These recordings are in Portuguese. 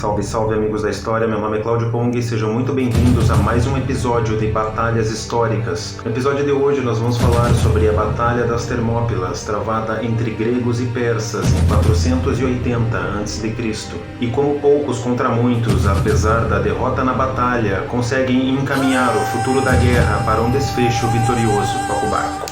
Salve, salve amigos da história, meu nome é Cláudio Pong e sejam muito bem-vindos a mais um episódio de Batalhas Históricas. No episódio de hoje nós vamos falar sobre a Batalha das Termópilas, travada entre gregos e persas em 480 a.C. e como poucos contra muitos, apesar da derrota na batalha, conseguem encaminhar o futuro da guerra para um desfecho vitorioso. Toca o barco.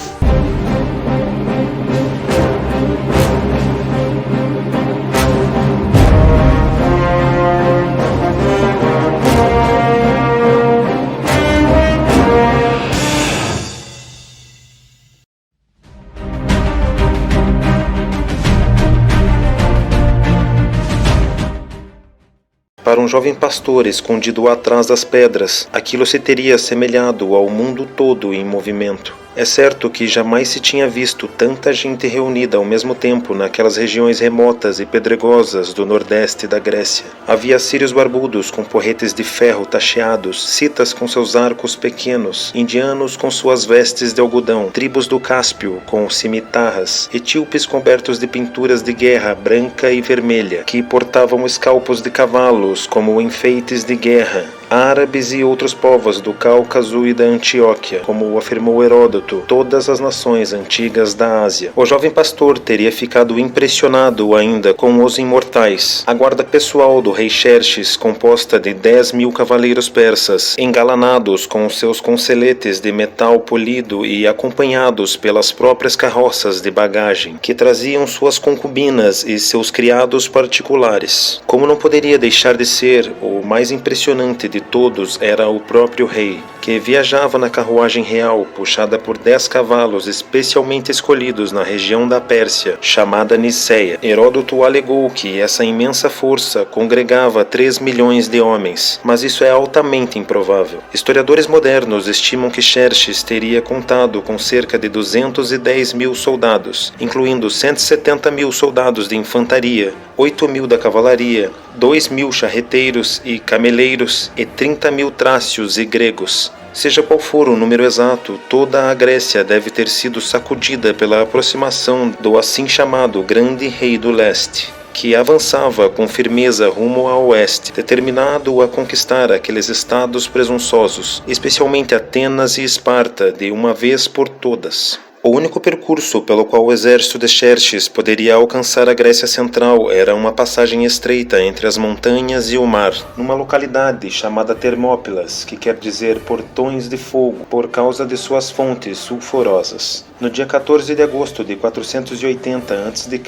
Para um jovem pastor escondido atrás das pedras, aquilo se teria assemelhado ao mundo todo em movimento. É certo que jamais se tinha visto tanta gente reunida ao mesmo tempo naquelas regiões remotas e pedregosas do nordeste da Grécia. Havia sírios barbudos com porretes de ferro tacheados, citas com seus arcos pequenos, indianos com suas vestes de algodão, tribos do Cáspio com cimitarras, etíopes cobertos de pinturas de guerra branca e vermelha, que portavam escalpos de cavalos como enfeites de guerra, árabes e outros povos do Cáucaso e da Antioquia, como afirmou Heródoto, todas as nações antigas da Ásia. O jovem pastor teria ficado impressionado ainda com os imortais. A guarda pessoal do rei Xerxes, composta de 10.000 cavaleiros persas, engalanados com seus conseletes de metal polido e acompanhados pelas próprias carroças de bagagem, que traziam suas concubinas e seus criados particulares. Como não poderia deixar de ser, o mais impressionante de todos era o próprio rei, que viajava na carruagem real, puxada por 10 cavalos especialmente escolhidos na região da Pérsia, chamada Niceia. Heródoto alegou que essa imensa força congregava 3 milhões de homens, mas isso é altamente improvável. Historiadores modernos estimam que Xerxes teria contado com cerca de 210.000 soldados, incluindo 170.000 soldados de infantaria, 8.000 da cavalaria, 2.000 charreteiros e cameleiros e 30.000 trácios e gregos. Seja qual for o número exato, toda a Grécia deve ter sido sacudida pela aproximação do assim chamado Grande Rei do Leste, que avançava com firmeza rumo ao oeste, determinado a conquistar aqueles estados presunçosos, especialmente Atenas e Esparta, de uma vez por todas. O único percurso pelo qual o exército de Xerxes poderia alcançar a Grécia Central era uma passagem estreita entre as montanhas e o mar, numa localidade chamada Termópilas, que quer dizer portões de fogo, por causa de suas fontes sulfurosas. No dia 14 de agosto de 480 a.C.,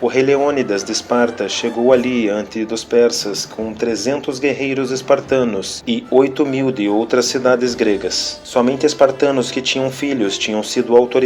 o rei Leônidas de Esparta chegou ali ante dos persas com 300 guerreiros espartanos e 8.000 de outras cidades gregas. Somente espartanos que tinham filhos tinham sido autorizados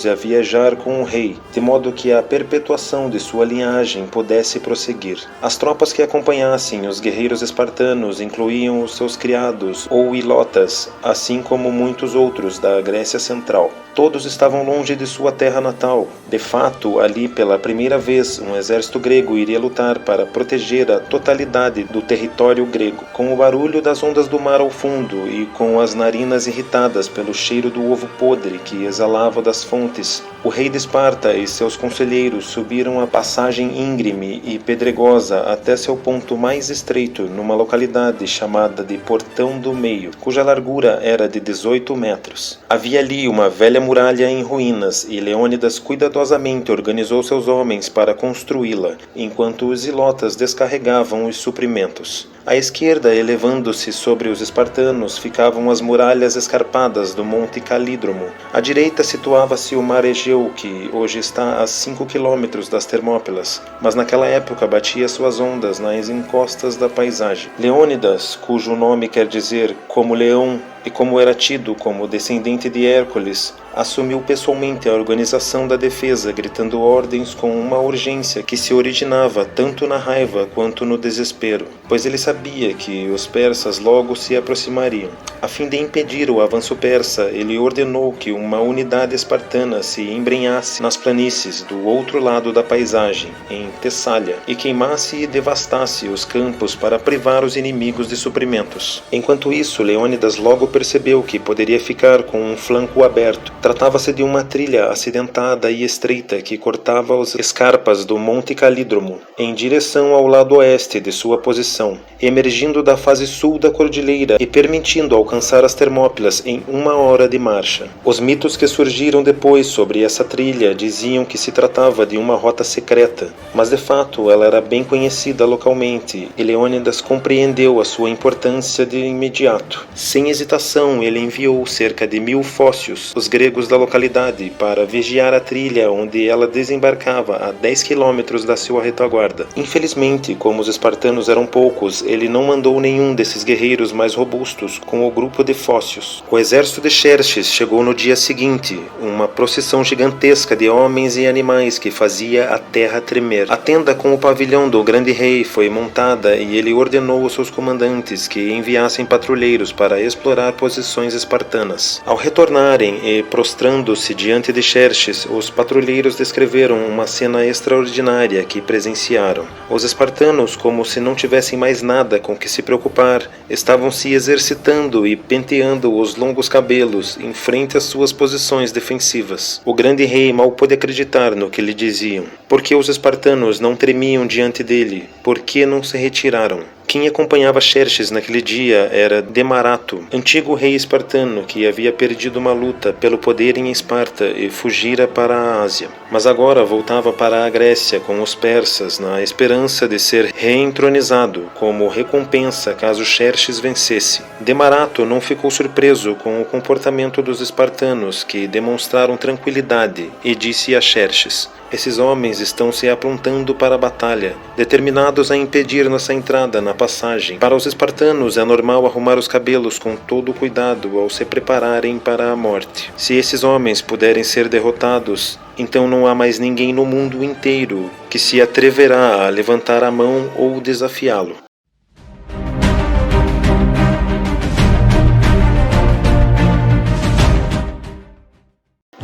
a viajar com o rei, de modo que a perpetuação de sua linhagem pudesse prosseguir. As tropas que acompanhassem os guerreiros espartanos incluíam os seus criados ou ilotas, assim como muitos outros da Grécia Central. Todos estavam longe de sua terra natal. De fato, ali pela primeira vez, um exército grego iria lutar para proteger a totalidade do território grego. Com o barulho das ondas do mar ao fundo e com as narinas irritadas pelo cheiro do ovo podre que exalava das fontes, o rei de Esparta e seus conselheiros subiram a passagem íngreme e pedregosa até seu ponto mais estreito, numa localidade chamada de Portão do Meio, cuja largura era de 18 metros. Havia ali uma velha muralha em ruínas e Leônidas cuidadosamente organizou seus homens para construí-la, enquanto os ilotas descarregavam os suprimentos. À esquerda, elevando-se sobre os espartanos, ficavam as muralhas escarpadas do Monte Calídromo. À direita situava-se o mar Egeu, que hoje está a 5 quilômetros das Termópilas, mas naquela época batia suas ondas nas encostas da paisagem. Leônidas, cujo nome quer dizer como leão e como era tido como descendente de Hércules, assumiu pessoalmente a organização da defesa, gritando ordens com uma urgência que se originava tanto na raiva quanto no desespero, pois ele sabia que os persas logo se aproximariam. A fim de impedir o avanço persa, ele ordenou que uma unidade espartana se embrenhasse nas planícies do outro lado da paisagem, em Tessália, e queimasse e devastasse os campos para privar os inimigos de suprimentos. Enquanto isso, Leônidas logo percebeu que poderia ficar com um flanco aberto. Tratava-se de uma trilha acidentada e estreita que cortava as escarpas do Monte Calídromo em direção ao lado oeste de sua posição, emergindo da face sul da cordilheira e permitindo alcançar as Termópilas em 1 hora de marcha. Os mitos que surgiram depois sobre essa trilha diziam que se tratava de uma rota secreta, mas de fato ela era bem conhecida localmente e Leônidas compreendeu a sua importância de imediato. Sem hesitação, ele enviou cerca de 1000 fócios, os gregos da localidade, para vigiar a trilha onde ela desembarcava a 10 quilômetros da sua retaguarda. Infelizmente, como os espartanos eram poucos, ele não mandou nenhum desses guerreiros mais robustos com o grupo de fócios. O exército de Xerxes chegou no dia seguinte, uma procissão gigantesca de homens e animais que fazia a terra tremer. A tenda com o pavilhão do grande rei foi montada e ele ordenou aos seus comandantes que enviassem patrulheiros para explorar posições espartanas. Ao retornarem e prostrando-se diante de Xerxes, os patrulheiros descreveram uma cena extraordinária que presenciaram. Os espartanos, como se não tivessem mais nada com que se preocupar, estavam se exercitando e penteando os longos cabelos em frente às suas posições defensivas. O grande rei mal pôde acreditar no que lhe diziam. Por que os espartanos não tremiam diante dele? Por que não se retiraram? Quem acompanhava Xerxes naquele dia era Demarato, antigo rei espartano que havia perdido uma luta pelo poder em Esparta e fugira para a Ásia. Mas agora voltava para a Grécia com os persas na esperança de ser reentronizado como recompensa caso Xerxes vencesse. Demarato não ficou surpreso com o comportamento dos espartanos, que demonstraram tranquilidade, e disse a Xerxes: esses homens estão se aprontando para a batalha, determinados a impedir nossa entrada na passagem. Para os espartanos é normal arrumar os cabelos com todo o cuidado ao se prepararem para a morte. Se esses homens puderem ser derrotados, então não há mais ninguém no mundo inteiro que se atreverá a levantar a mão ou desafiá-lo.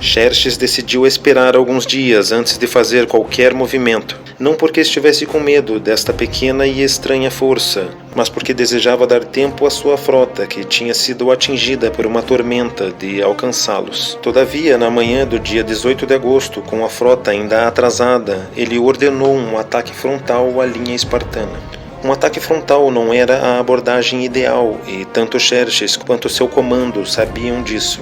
Xerxes decidiu esperar alguns dias antes de fazer qualquer movimento, não porque estivesse com medo desta pequena e estranha força, mas porque desejava dar tempo à sua frota, que tinha sido atingida por uma tormenta, de alcançá-los. Todavia, na manhã do dia 18 de agosto, com a frota ainda atrasada, ele ordenou um ataque frontal à linha espartana. Um ataque frontal não era a abordagem ideal, e tanto Xerxes quanto seu comando sabiam disso.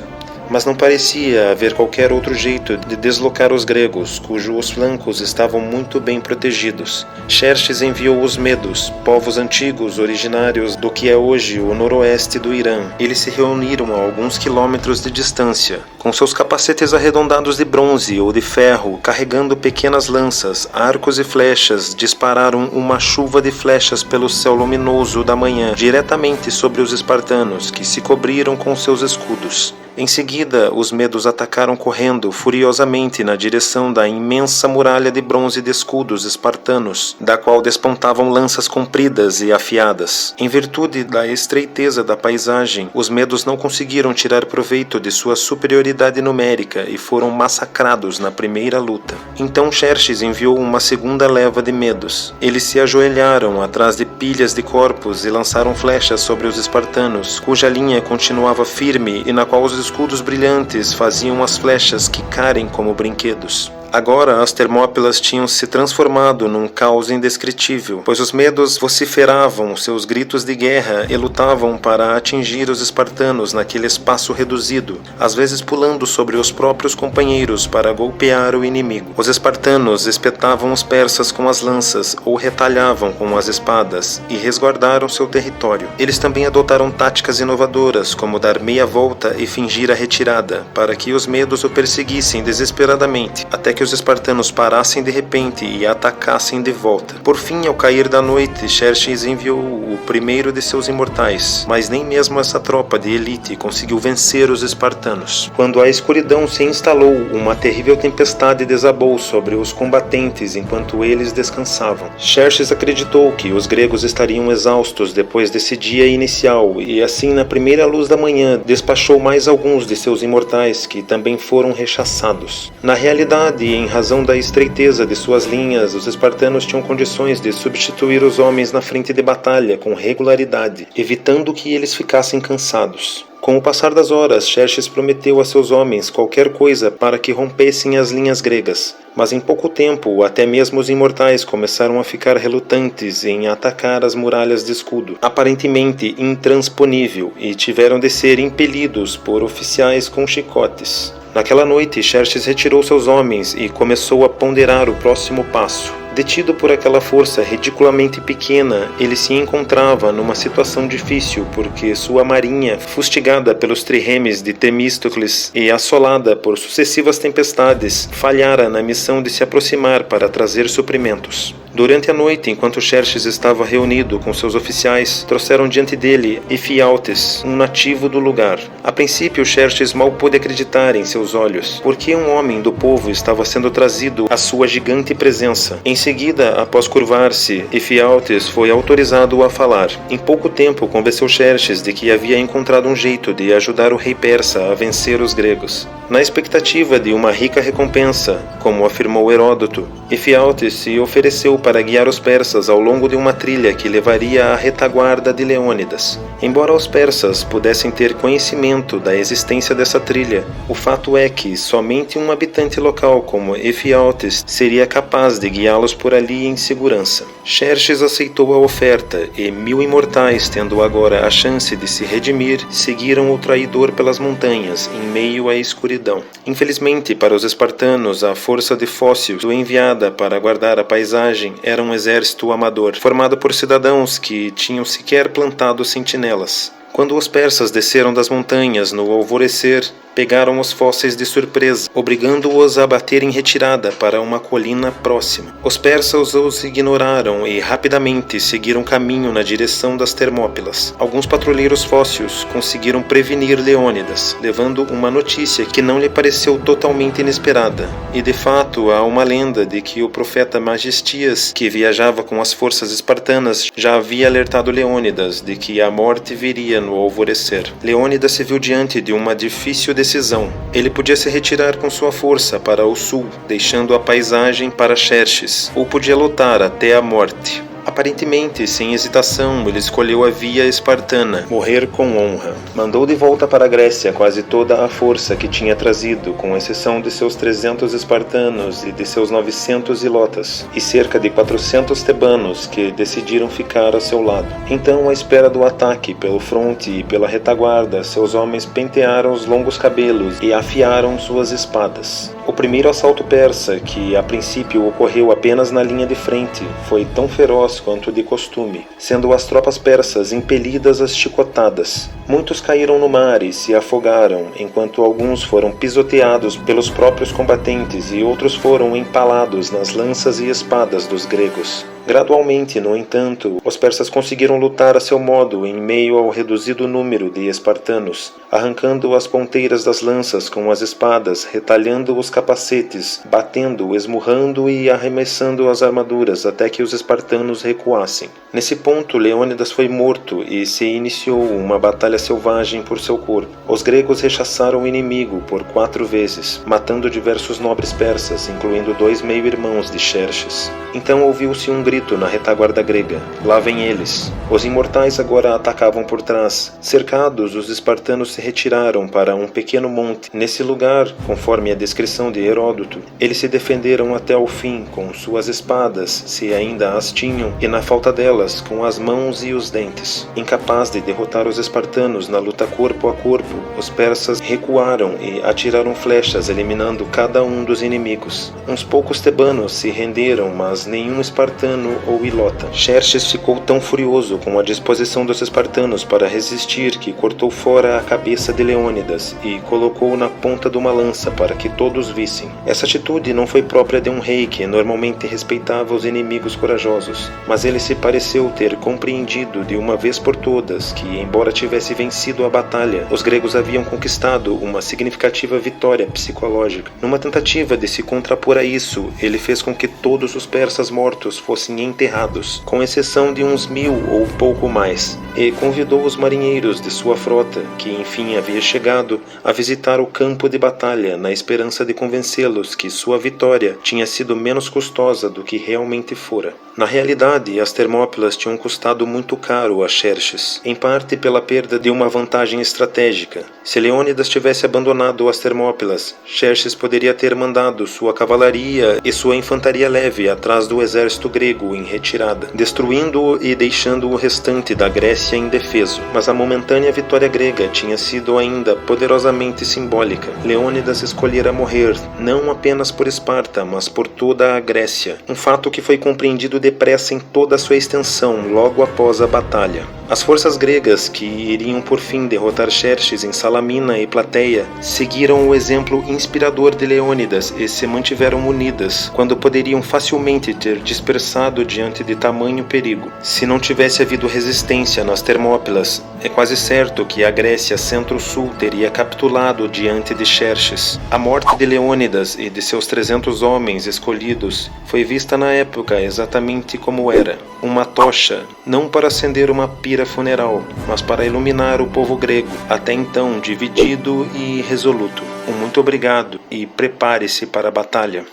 Mas não parecia haver qualquer outro jeito de deslocar os gregos, cujos flancos estavam muito bem protegidos. Xerxes enviou os medos, povos antigos originários do que é hoje o noroeste do Irã. Eles se reuniram a alguns quilômetros de distância, com seus capacetes arredondados de bronze ou de ferro, carregando pequenas lanças, arcos e flechas. Dispararam uma chuva de flechas pelo céu luminoso da manhã, diretamente sobre os espartanos, que se cobriram com seus escudos. Em seguida, os medos atacaram correndo furiosamente na direção da imensa muralha de bronze de escudos espartanos, da qual despontavam lanças compridas e afiadas. Em virtude da estreiteza da paisagem, os medos não conseguiram tirar proveito de sua superioridade numérica e foram massacrados na primeira luta. Então Xerxes enviou uma segunda leva de medos. Eles se ajoelharam atrás de pilhas de corpos e lançaram flechas sobre os espartanos, cuja linha continuava firme e na qual os escudos brilhantes faziam as flechas quicarem como brinquedos. Agora as Termópilas tinham se transformado num caos indescritível, pois os medos vociferavam seus gritos de guerra e lutavam para atingir os espartanos naquele espaço reduzido, às vezes pulando sobre os próprios companheiros para golpear o inimigo. Os espartanos espetavam os persas com as lanças ou retalhavam com as espadas e resguardaram seu território. Eles também adotaram táticas inovadoras, como dar meia volta e fingir a retirada, para que os medos o perseguissem desesperadamente, até que os espartanos parassem de repente e atacassem de volta. Por fim, ao cair da noite, Xerxes enviou o primeiro de seus imortais, mas nem mesmo essa tropa de elite conseguiu vencer os espartanos. Quando a escuridão se instalou, uma terrível tempestade desabou sobre os combatentes enquanto eles descansavam. Xerxes acreditou que os gregos estariam exaustos depois desse dia inicial e assim, na primeira luz da manhã, despachou mais alguns de seus imortais que também foram rechaçados. Na realidade, que, em razão da estreiteza de suas linhas, os espartanos tinham condições de substituir os homens na frente de batalha com regularidade, evitando que eles ficassem cansados. Com o passar das horas, Xerxes prometeu a seus homens qualquer coisa para que rompessem as linhas gregas. Mas em pouco tempo, até mesmo os imortais começaram a ficar relutantes em atacar as muralhas de escudo, aparentemente intransponível, e tiveram de ser impelidos por oficiais com chicotes. Naquela noite, Xerxes retirou seus homens e começou a ponderar o próximo passo. Detido por aquela força ridiculamente pequena, ele se encontrava numa situação difícil porque sua marinha, fustigada pelos triremes de Temístocles e assolada por sucessivas tempestades, falhara na missão de se aproximar para trazer suprimentos. Durante a noite, enquanto Xerxes estava reunido com seus oficiais, trouxeram diante dele Efialtes, um nativo do lugar. A princípio, Xerxes mal pôde acreditar em seus olhos, porque um homem do povo estava sendo trazido à sua gigante presença. Em seguida, após curvar-se, Efialtes foi autorizado a falar. Em pouco tempo, convenceu Xerxes de que havia encontrado um jeito de ajudar o rei persa a vencer os gregos. Na expectativa de uma rica recompensa, como afirmou Heródoto, Efialtes se ofereceu para guiar os persas ao longo de uma trilha que levaria à retaguarda de Leônidas. Embora os persas pudessem ter conhecimento da existência dessa trilha, o fato é que somente um habitante local como Efialtes seria capaz de guiá-los por ali em segurança. Xerxes aceitou a oferta e 1000 imortais, tendo agora a chance de se redimir, seguiram o traidor pelas montanhas, em meio à escuridão. Infelizmente, para os espartanos, a força de Fócios, enviada para guardar a paisagem, era um exército amador, formado por cidadãos que tinham sequer plantado sentinelas. Quando os persas desceram das montanhas no alvorecer, pegaram os fósseis de surpresa, obrigando-os a bater em retirada para uma colina próxima. Os persas os ignoraram e rapidamente seguiram caminho na direção das Termópilas. Alguns patrulheiros fósseis conseguiram prevenir Leônidas, levando uma notícia que não lhe pareceu totalmente inesperada. E de fato, há uma lenda de que o profeta Magistias, que viajava com as forças espartanas, já havia alertado Leônidas de que a morte viria no alvorecer. Leônidas se viu diante de uma difícil decisão. Ele podia se retirar com sua força para o sul, deixando a paisagem para Xerxes, ou podia lutar até a morte. Aparentemente, sem hesitação, ele escolheu a via espartana, morrer com honra. Mandou de volta para a Grécia quase toda a força que tinha trazido, com exceção de seus 300 espartanos e de seus 900 ilotas, e cerca de 400 tebanos que decidiram ficar a seu lado. Então, à espera do ataque pelo fronte e pela retaguarda, seus homens pentearam os longos cabelos e afiaram suas espadas. O primeiro assalto persa, que a princípio ocorreu apenas na linha de frente, foi tão feroz quanto de costume, sendo as tropas persas impelidas às chicotadas. Muitos caíram no mar e se afogaram, enquanto alguns foram pisoteados pelos próprios combatentes e outros foram empalados nas lanças e espadas dos gregos. Gradualmente, no entanto, os persas conseguiram lutar a seu modo em meio ao reduzido número de espartanos, arrancando as ponteiras das lanças com as espadas, retalhando os capacetes, batendo, esmurrando e arremessando as armaduras até que os espartanos recuassem. Nesse ponto, Leônidas foi morto e se iniciou uma batalha selvagem por seu corpo. Os gregos rechaçaram o inimigo por 4 vezes, matando diversos nobres persas, incluindo 2 meio-irmãos de Xerxes. Então ouviu-se um grito na retaguarda grega: "Lá vem eles!" Os imortais agora atacavam por trás. Cercados, os espartanos se retiraram para um pequeno monte. Nesse lugar, conforme a descrição de Heródoto, eles se defenderam até o fim com suas espadas, se ainda as tinham, e na falta delas, com as mãos e os dentes. Incapaz de derrotar os espartanos na luta corpo a corpo, os persas recuaram e atiraram flechas, eliminando cada um dos inimigos. Uns poucos tebanos se renderam, mas nenhum espartano ou ilota. Xerxes ficou tão furioso com a disposição dos espartanos para resistir que cortou fora a cabeça de Leônidas e colocou na ponta de uma lança para que todos vissem. Essa atitude não foi própria de um rei que normalmente respeitava os inimigos corajosos, mas ele se pareceu ter compreendido de uma vez por todas que, embora tivesse vencido a batalha, os gregos haviam conquistado uma significativa vitória psicológica. Numa tentativa de se contrapor a isso, ele fez com que todos os persas mortos fossem fossem enterrados, com exceção de uns 1000 ou pouco mais, e convidou os marinheiros de sua frota, que enfim havia chegado, a visitar o campo de batalha na esperança de convencê-los que sua vitória tinha sido menos custosa do que realmente fora. Na realidade, as Termópilas tinham custado muito caro a Xerxes, em parte pela perda de uma vantagem estratégica. Se Leônidas tivesse abandonado as Termópilas, Xerxes poderia ter mandado sua cavalaria e sua infantaria leve atrás do exército grego em retirada, destruindo-o e deixando o restante da Grécia indefeso. Mas a momentânea vitória grega tinha sido ainda poderosamente simbólica. Leônidas escolhera morrer, não apenas por Esparta, mas por toda a Grécia, um fato que foi compreendido depressa em toda a sua extensão logo após a batalha. As forças gregas, que iriam por fim derrotar Xerxes em Salamina e Plateia, seguiram o exemplo inspirador de Leônidas e se mantiveram unidas, quando poderiam facilmente ter dispersado diante de tamanho perigo. Se não tivesse havido resistência nas Termópilas, é quase certo que a Grécia centro-sul teria capitulado diante de Xerxes. A morte de Leônidas e de seus 300 homens escolhidos foi vista na época exatamente como era: uma tocha, não para acender uma pira funeral, mas para iluminar o povo grego, até então dividido e irresoluto. Um muito obrigado e prepare-se para a batalha.